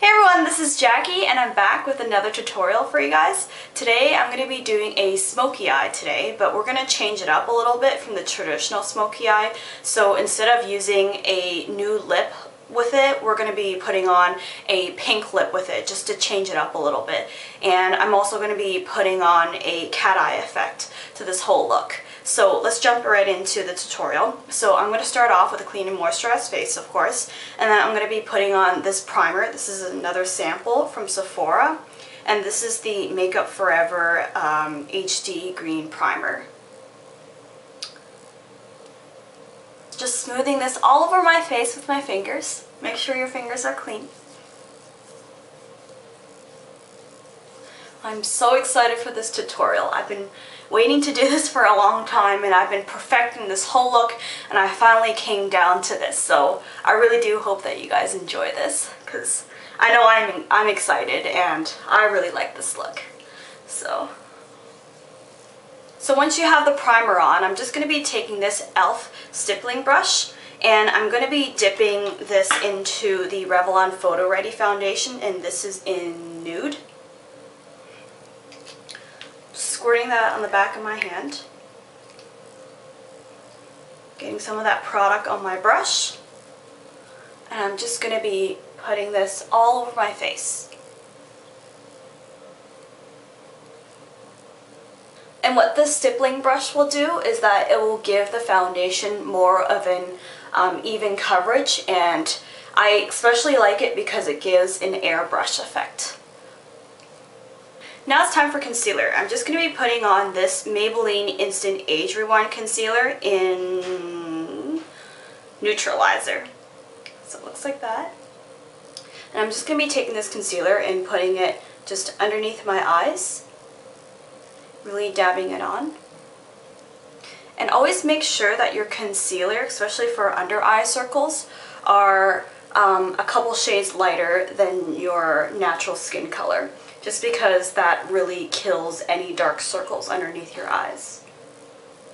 Hey everyone, this is Jackie and I'm back with another tutorial for you guys. Today I'm going to be doing a smoky eye today, but we're going to change it up a little bit from the traditional smoky eye. So instead of using a nude lip with it, we're going to be putting on a pink lip with it just to change it up a little bit. And I'm also going to be putting on a cat eye effect to this whole look. So let's jump right into the tutorial. So I'm going to start off with a clean and moisturized face, of course, and then I'm going to be putting on this primer. This is another sample from Sephora, and this is the Makeup Forever HD Green Primer. Just smoothing this all over my face with my fingers. Make sure your fingers are clean. I'm so excited for this tutorial. I've been waiting to do this for a long time and I've been perfecting this whole look and I finally came down to this. So I really do hope that you guys enjoy this because I know I'm excited and I really like this look. So once you have the primer on, I'm just going to be taking this E.L.F. stippling brush and I'm going to be dipping this into the Revlon Photoready foundation, and this is in Nude. Squirting that on the back of my hand. Getting some of that product on my brush. And I'm just going to be putting this all over my face. And what this stippling brush will do is that it will give the foundation more of an even coverage, and I especially like it because it gives an airbrush effect. Now it's time for concealer. I'm just going to be putting on this Maybelline Instant Age Rewind Concealer in Neutralizer. So it looks like that. And I'm just going to be taking this concealer and putting it just underneath my eyes. Really dabbing it on. And always make sure that your concealer, especially for under eye circles, are a couple shades lighter than your natural skin color, just because that really kills any dark circles underneath your eyes.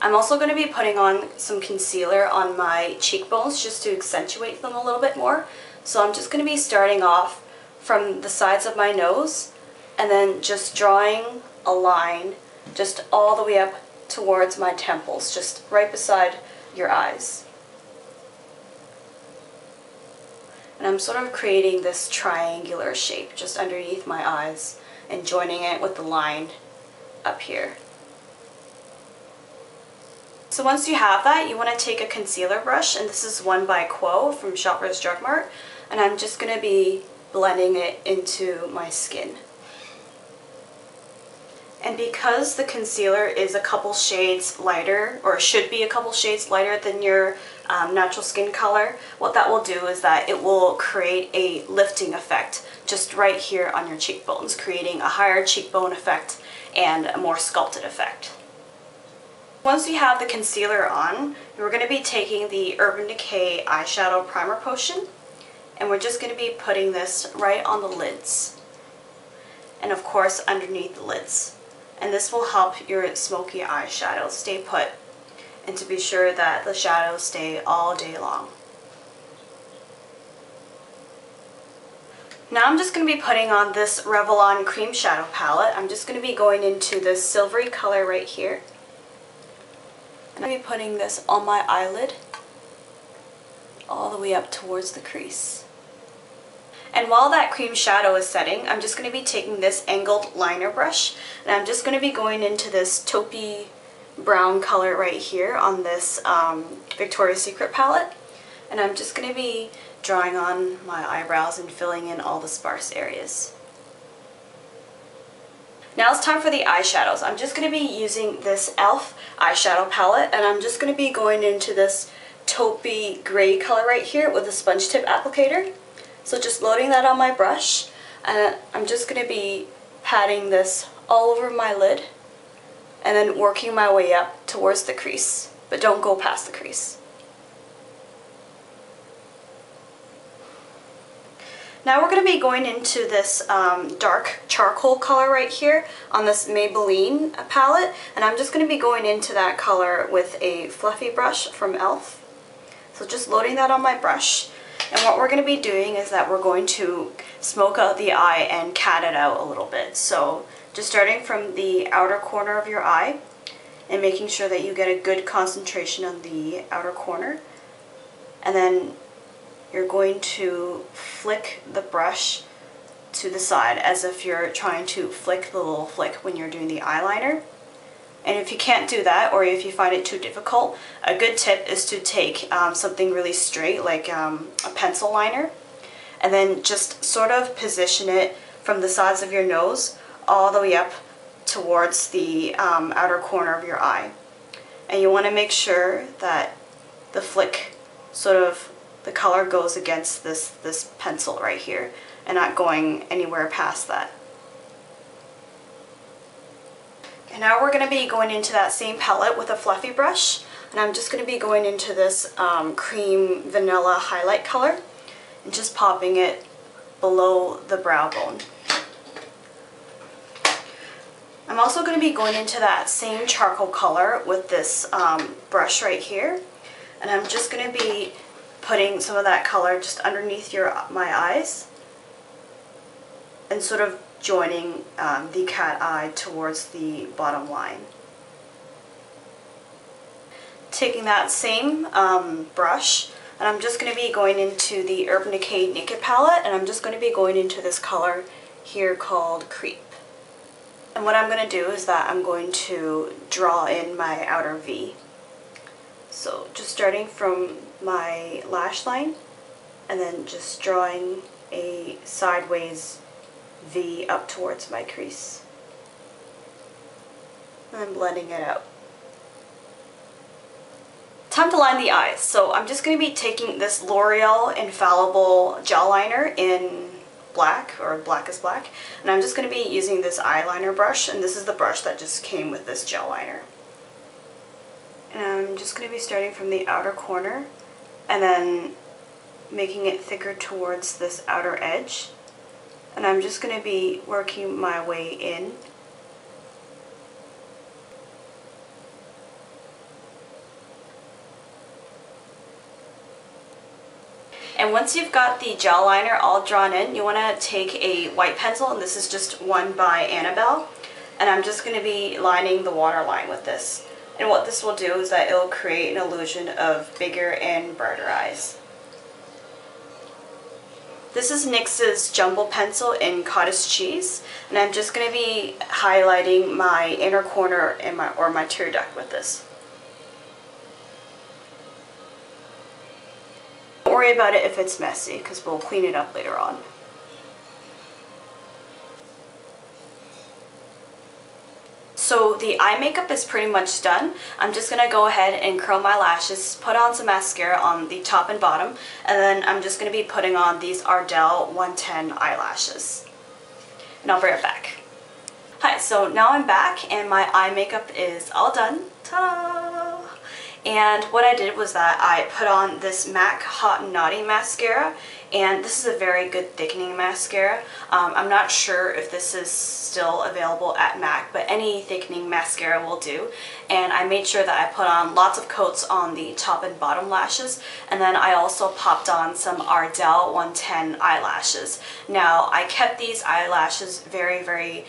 I'm also going to be putting on some concealer on my cheekbones just to accentuate them a little bit more. So I'm just going to be starting off from the sides of my nose and then just drawing a line just all the way up towards my temples, just right beside your eyes. And I'm sort of creating this triangular shape just underneath my eyes and joining it with the line up here. So once you have that, you want to take a concealer brush, and this is one by Quo from Shoppers Drug Mart, and I'm just going to be blending it into my skin. And because the concealer is a couple shades lighter, or should be a couple shades lighter than your natural skin color, what that will do is that it will create a lifting effect just right here on your cheekbones, creating a higher cheekbone effect and a more sculpted effect. Once you have the concealer on, we're going to be taking the Urban Decay eyeshadow primer potion, and we're just going to be putting this right on the lids, and of course underneath the lids. And this will help your smoky eyeshadow stay put and to be sure that the shadows stay all day long. Now I'm just going to be putting on this Revlon Cream Shadow Palette. I'm just going to be going into this silvery color right here. And I'll be putting this on my eyelid all the way up towards the crease. And while that cream shadow is setting, I'm just going to be taking this angled liner brush, and I'm just going to be going into this taupey brown color right here on this Victoria's Secret palette. And I'm just going to be drawing on my eyebrows and filling in all the sparse areas. Now it's time for the eyeshadows. I'm just going to be using this E.L.F. eyeshadow palette, and I'm just going to be going into this taupey gray color right here with a sponge tip applicator. So just loading that on my brush, and I'm just going to be patting this all over my lid and then working my way up towards the crease, but don't go past the crease. Now we're going to be going into this dark charcoal color right here on this Maybelline palette, and I'm just going to be going into that color with a fluffy brush from E.L.F. So just loading that on my brush. And what we're going to be doing is that we're going to smoke out the eye and cat it out a little bit. So just starting from the outer corner of your eye and making sure that you get a good concentration on the outer corner. And then you're going to flick the brush to the side as if you're trying to flick the little flick when you're doing the eyeliner. And if you can't do that, or if you find it too difficult, a good tip is to take something really straight, like a pencil liner, and then just sort of position it from the sides of your nose all the way up towards the outer corner of your eye. And you want to make sure that the flick, sort of the color goes against this pencil right here and not going anywhere past that. And now we're going to be going into that same palette with a fluffy brush, and I'm just going to be going into this cream vanilla highlight color and just popping it below the brow bone. I'm also going to be going into that same charcoal color with this brush right here, and I'm just going to be putting some of that color just underneath my eyes and sort of joining the cat eye towards the bottom line. Taking that same brush, and I'm just going to be going into the Decay Naked palette, and I'm just going to be going into this color here called Creep. And what I'm going to do is that I'm going to draw in my outer V. So just starting from my lash line and then just drawing a sideways V up towards my crease. And then blending it out. Time to line the eyes. So I'm just going to be taking this L'Oreal Infallible gel liner in black, or blackest black, and I'm just going to be using this eyeliner brush, and this is the brush that just came with this gel liner. And I'm just going to be starting from the outer corner and then making it thicker towards this outer edge. And I'm just going to be working my way in. And once you've got the gel liner all drawn in, you want to take a white pencil, and this is just one by Annabelle, and I'm just going to be lining the waterline with this. And what this will do is that it will create an illusion of bigger and brighter eyes. This is NYX's Jumbo Pencil in Cottage Cheese, and I'm just going to be highlighting my inner corner and my tear duct with this. Don't worry about it if it's messy, because we'll clean it up later on. So the eye makeup is pretty much done. I'm just going to go ahead and curl my lashes, put on some mascara on the top and bottom, and then I'm just going to be putting on these Ardell 110 eyelashes. And I'll be right back. Hi, so now I'm back and my eye makeup is all done. Ta-da! And what I did was that I put on this MAC Hot and Naughty mascara, and this is a very good thickening mascara. I'm not sure if this is still available at MAC, but any thickening mascara will do. And I made sure that I put on lots of coats on the top and bottom lashes, and then I also popped on some Ardell 110 eyelashes. Now, I kept these eyelashes very, very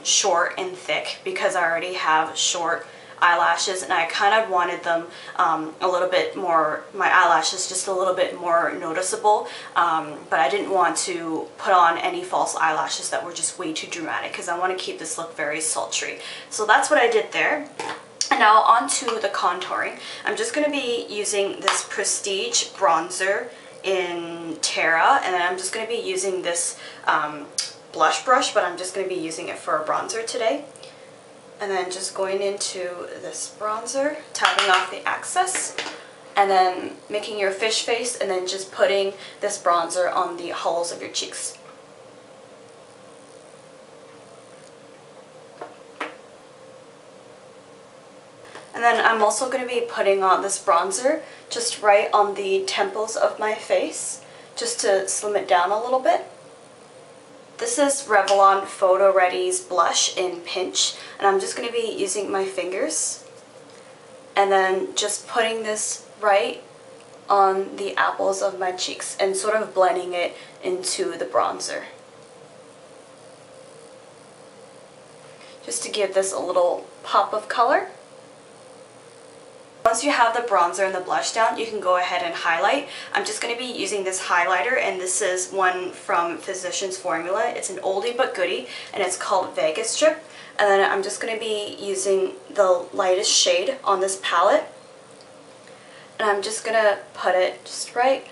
short and thick because I already have short eyelashes, and I kind of wanted them a little bit more, my eyelashes just a little bit more noticeable, but I didn't want to put on any false eyelashes that were just way too dramatic because I want to keep this look very sultry. So that's what I did there. And now on to the contouring. I'm just going to be using this Prestige bronzer in Terra, and then I'm just going to be using this blush brush, but I'm just going to be using it for a bronzer today. And then just going into this bronzer, tapping off the excess, and then making your fish face, and then just putting this bronzer on the hollows of your cheeks. And then I'm also going to be putting on this bronzer just right on the temples of my face, just to slim it down a little bit. This is Revlon Photoready's blush in Pinch, and I'm just going to be using my fingers and then just putting this right on the apples of my cheeks and sort of blending it into the bronzer. Just to give this a little pop of color. Once you have the bronzer and the blush down, you can go ahead and highlight. I'm just going to be using this highlighter, and this is one from Physicians Formula. It's an oldie but goodie, and it's called Vegas Strip. And then I'm just going to be using the lightest shade on this palette. And I'm just going to put it just right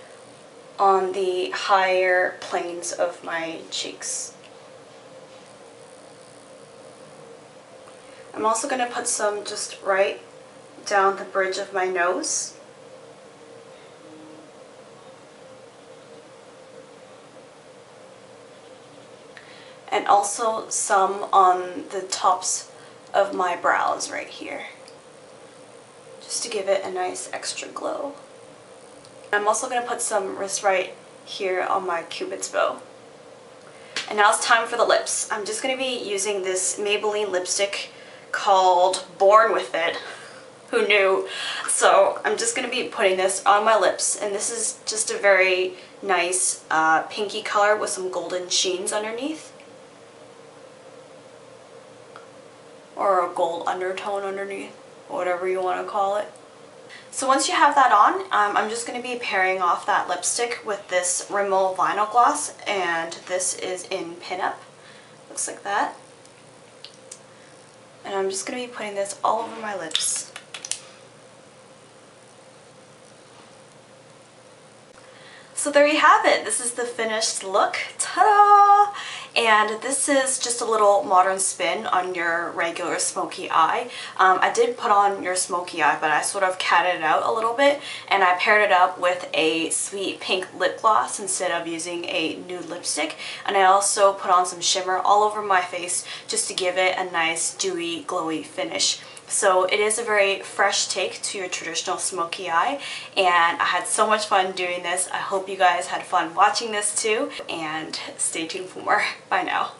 on the higher planes of my cheeks. I'm also going to put some just right down the bridge of my nose. And also some on the tops of my brows right here, just to give it a nice extra glow. I'm also going to put some just right here on my cupid's bow. And now it's time for the lips. I'm just going to be using this Maybelline lipstick called Born With It. Who knew? So I'm just going to be putting this on my lips, and this is just a very nice pinky color with some golden sheens underneath, or a gold undertone underneath, whatever you want to call it. So once you have that on, I'm just going to be pairing off that lipstick with this Rimmel Vinyl gloss, and this is in Pinup. Looks like that. And I'm just going to be putting this all over my lips. So there you have it. This is the finished look. Ta-da! And this is just a little modern spin on your regular smoky eye. I did put on your smoky eye, but I sort of catted it out a little bit, and I paired it up with a sweet pink lip gloss instead of using a nude lipstick. And I also put on some shimmer all over my face just to give it a nice dewy, glowy finish. So it is a very fresh take to your traditional smoky eye, and I had so much fun doing this. I hope you guys had fun watching this too, and stay tuned for more. Bye now.